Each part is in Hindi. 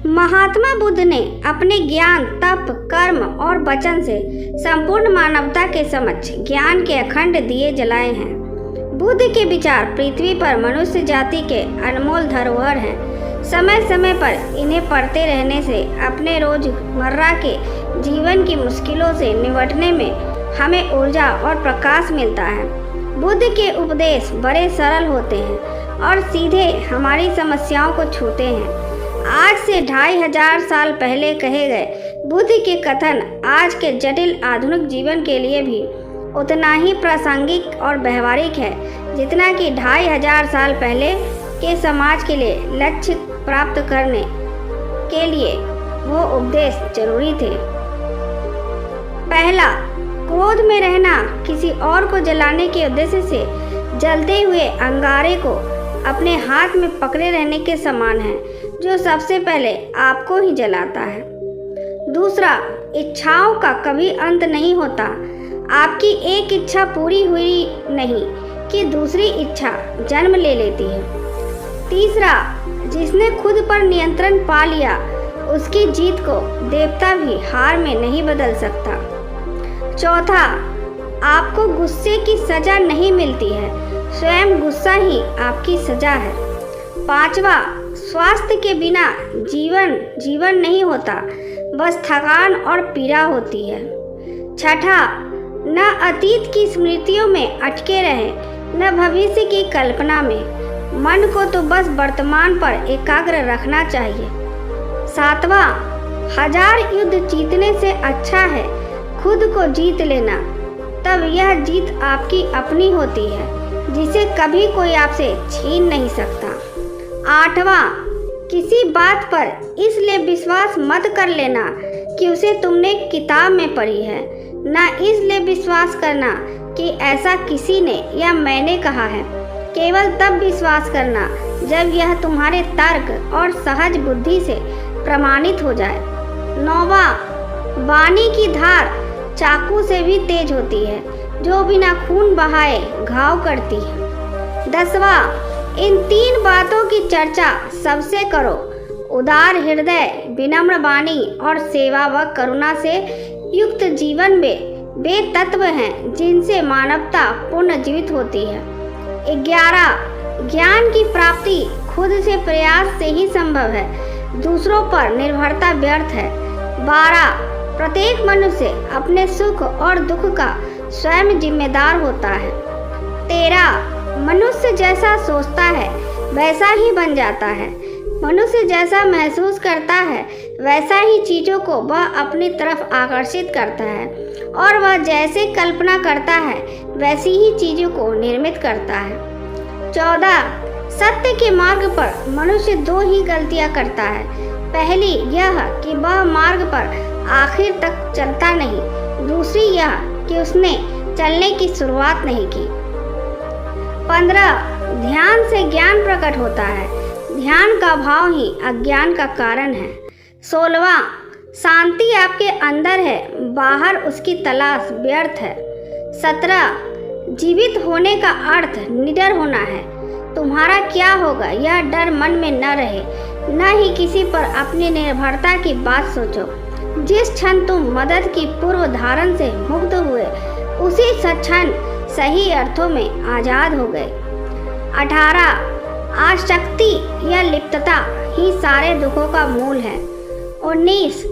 महात्मा बुद्ध ने अपने ज्ञान, तप, कर्म और वचन से संपूर्ण मानवता के समक्ष ज्ञान के अखंड दिए जलाए हैं। बुद्ध के विचार पृथ्वी पर मनुष्य जाति के अनमोल धरोहर हैं। समय समय पर इन्हें पढ़ते रहने से अपने रोजमर्रा के जीवन की मुश्किलों से निपटने में हमें ऊर्जा और प्रकाश मिलता है। बुद्ध के उपदेश बड़े सरल होते हैं और सीधे हमारी समस्याओं को छूते हैं। आज से 2500 साल पहले कहे गए बुद्ध के कथन आज के जटिल आधुनिक जीवन के लिए भी उतना ही प्रासंगिक और व्यवहारिक है जितना कि 2500 साल पहले के समाज के लिए लक्ष्य प्राप्त करने के लिए वो उपदेश जरूरी थे। पहला, क्रोध में रहना किसी और को जलाने के उद्देश्य से जलते हुए अंगारे को अपने हाथ में पकड़े रहने के समान है, जो सबसे पहले आपको ही जलाता है। दूसरा, इच्छाओं का कभी अंत नहीं होता। आपकी एक इच्छा पूरी हुई नहीं कि दूसरी इच्छा जन्म ले लेती है। तीसरा, जिसने खुद पर नियंत्रण पा लिया उसकी जीत को देवता भी हार में नहीं बदल सकता। चौथा, आपको गुस्से की सजा नहीं मिलती है, स्वयं गुस्सा ही आपकी सजा है। पांचवा, स्वास्थ्य के बिना जीवन नहीं होता, बस थकान और पीड़ा होती है। छठा, न अतीत की स्मृतियों में अटके रहे, न भविष्य की कल्पना में। मन को तो बस वर्तमान पर एकाग्र रखना चाहिए। सातवां, 1000 युद्ध जीतने से अच्छा है खुद को जीत लेना, तब यह जीत आपकी अपनी होती है जिसे कभी कोई आपसे छीन नहीं सकता। आठवां, किसी बात पर इसलिए विश्वास मत कर लेना कि उसे तुमने किताब में पढ़ी है, न इसलिए विश्वास करना कि ऐसा किसी ने या मैंने कहा है। केवल तब विश्वास करना जब यह तुम्हारे तर्क और सहज बुद्धि से प्रमाणित हो जाए। 9वां, वाणी की धार चाकू से भी तेज होती है, जो बिना खून बहाए घाव करती है। 10वां, इन 3 बातों की चर्चा सबसे करो। उदार हृदय, विनम्र वाणी और सेवा व करुणा से युक्त जीवन में वे तत्व हैं जिनसे मानवता पुनर्जीवित होती है। 11, ज्ञान की प्राप्ति खुद से प्रयास से ही संभव है, दूसरों पर निर्भरता व्यर्थ है। 12, प्रत्येक मनुष्य अपने सुख और दुख का स्वयं जिम्मेदार होता है। 13, मनुष्य जैसा सोचता है वैसा ही बन जाता है। मनुष्य जैसा महसूस करता है वैसा ही चीज़ों को वह अपनी तरफ आकर्षित करता है, और वह जैसे कल्पना करता है वैसी ही चीज़ों को निर्मित करता है। 14, सत्य के मार्ग पर मनुष्य 2 ही गलतियां करता है। पहली यह कि वह मार्ग पर आखिर तक चलता नहीं, दूसरी यह कि उसने चलने की शुरुआत नहीं की। 15, ध्यान से ज्ञान प्रकट होता है, ध्यान का भाव ही अज्ञान का कारण है। 16वां, शांति आपके अंदर है, बाहर उसकी तलाश व्यर्थ है। 17, जीवित होने का अर्थ निडर होना है। तुम्हारा क्या होगा यह डर मन में न रहे, न ही किसी पर अपनी निर्भरता की बात सोचो। जिस क्षण तुम मदद की पूर्व धारण से मुक्त हुए उसी क्षण सही अर्थों में आज़ाद हो गए। 18, आसक्ति या लिप्तता ही सारे दुखों का मूल है। 19,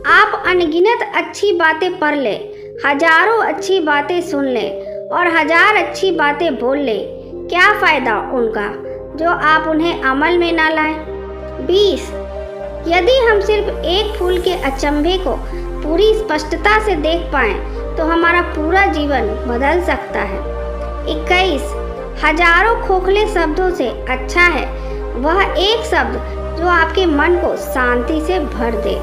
आप अनगिनत अच्छी बातें पढ़ ले, हजारों अच्छी बातें सुन ले और 1000 अच्छी बातें बोल ले, क्या फ़ायदा उनका जो आप उन्हें अमल में ना लाएं। 20, यदि हम सिर्फ एक फूल के अचंभे को पूरी स्पष्टता से देख पाएं तो हमारा पूरा जीवन बदल सकता है। 21, हजारों खोखले शब्दों से अच्छा है वह एक शब्द जो आपके मन को शांति से भर दे।